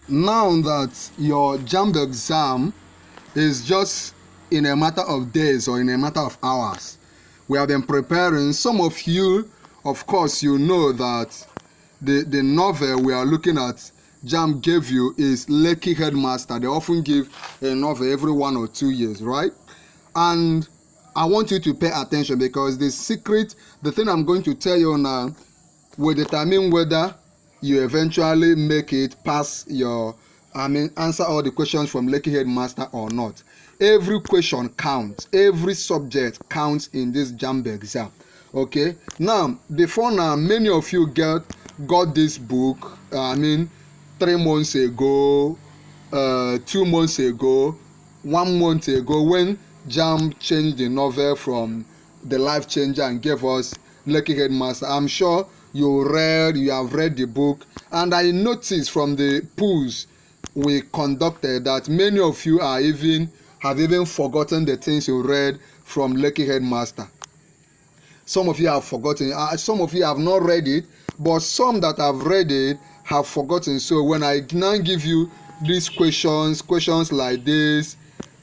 now that your JAMB exam is just in a matter of days or in a matter of hours, we have been preparing. Some of you, of course, you know that the novel we are looking at, JAMB gave you, is LEKKI Headmaster. They often give a novel every 1 or 2 years, right? And I want you to pay attention, because the secret, the thing I'm going to tell you now, will determine whether you eventually make it past your, answer all the questions from LEKKI Headmaster or not. Every question counts. Every subject counts in this JAMB exam. Okay. Now, before now, many of you got this book. 3 months ago, 2 months ago, 1 month ago, when JAMB changed the novel from The Life Changer and gave us LEKKI Headmaster. I'm sure you have read the book, and I noticed from the polls we conducted that many of you have even forgotten the things you read from LEKKI Headmaster. Some of you have forgotten. Some of you have not read it, but some that have read it have forgotten. So when I now give you these questions like this,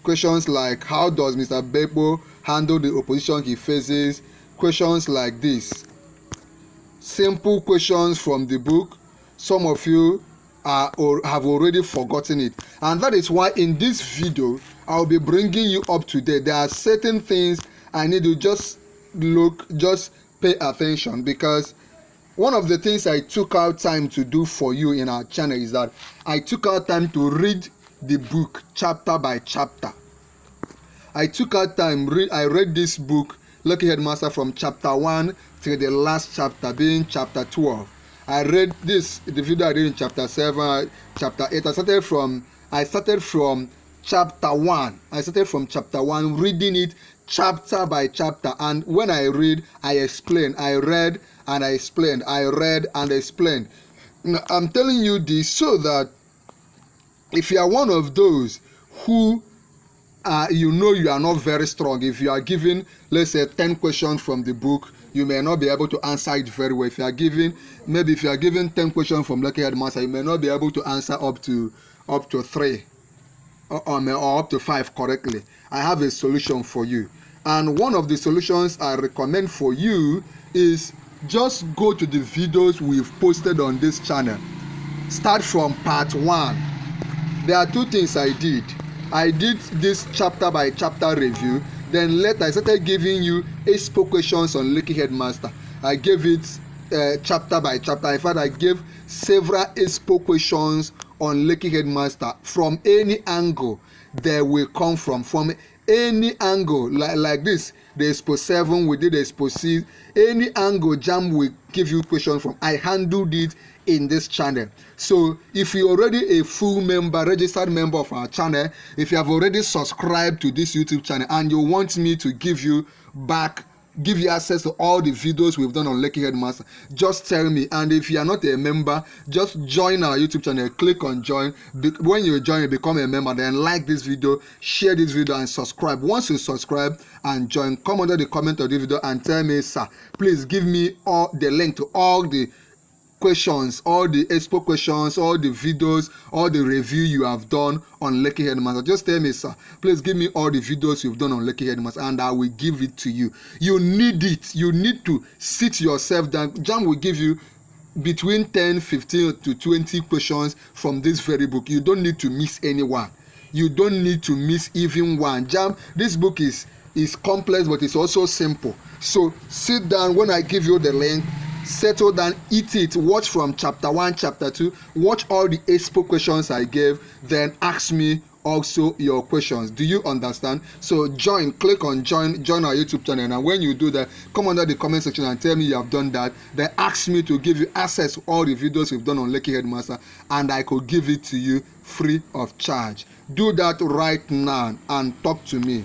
questions like how does Mr. Beppo handle the opposition he faces, questions like this, simple questions from the book, some of you have already forgotten it. And that is why in this video I'll be bringing you up to date. There are certain things I need to just pay attention, because one of the things I took out time to do for you in our channel is that I took out time to read the book chapter by chapter. I took out time, I read this book, LEKKI Headmaster, from chapter 1 to the last chapter, being chapter 12. I read the video I did in chapter 7, chapter 8. I started from chapter 1. I started from chapter 1, reading it chapter by chapter. And when I read, I explain. I read and I explained. I read and explained. Now, I'm telling you this so that if you are one of those who you are not very strong, if you are given, let's say, 10 questions from the book, you may not be able to answer it very well. If you are given 10 questions from LEKKI Headmaster, you may not be able to answer up to 3 or up to 5 correctly. I have a solution for you, and one of the solutions I recommend for you is just go to the videos we've posted on this channel. Start from part 1. There are 2 things I did. I did this chapter by chapter review. Then later I started giving you Expo questions on LEKKI Headmaster. I gave it chapter by chapter. In fact, I gave several Expo questions on LEKKI Headmaster from any angle they will come from any angle, like this. The Expo 7, we did Expo 6. Any angle JAMB will give you questions from. I handled it in this channel. So if you're already a full member, registered member of our channel, if you have already subscribed to this YouTube channel and you want me to give you access to all the videos we've done on LEKKI Headmaster, just tell me. And if you are not a member, just join our YouTube channel, click on join. When you join, you become a member, then like this video, share this video, and subscribe. Once you subscribe and join, come under the comment of the video and tell me, sir, please give me the link to all the questions, all the Expo questions, all the videos, all the review you have done on LEKKI Headmaster. Just tell me, sir, please give me all the videos you've done on LEKKI Headmaster, and I will give it to you. You need it. You need to sit yourself down. JAMB will give you between 10, 15 to 20 questions from this very book. You don't need to miss any one. You don't need to miss even one. JAMB, this book is complex, but it's also simple. So sit down. When I give you the link, settle down, eat it, watch from chapter 1, chapter 2, watch all the Expo questions I gave, then ask me also your questions. Do you understand? So join, click on join our YouTube channel, and when you do that, come under the comment section and tell me you have done that. Then ask me to give you access to all the videos we've done on LEKKI Headmaster, and I could give it to you free of charge. Do that right now and talk to me.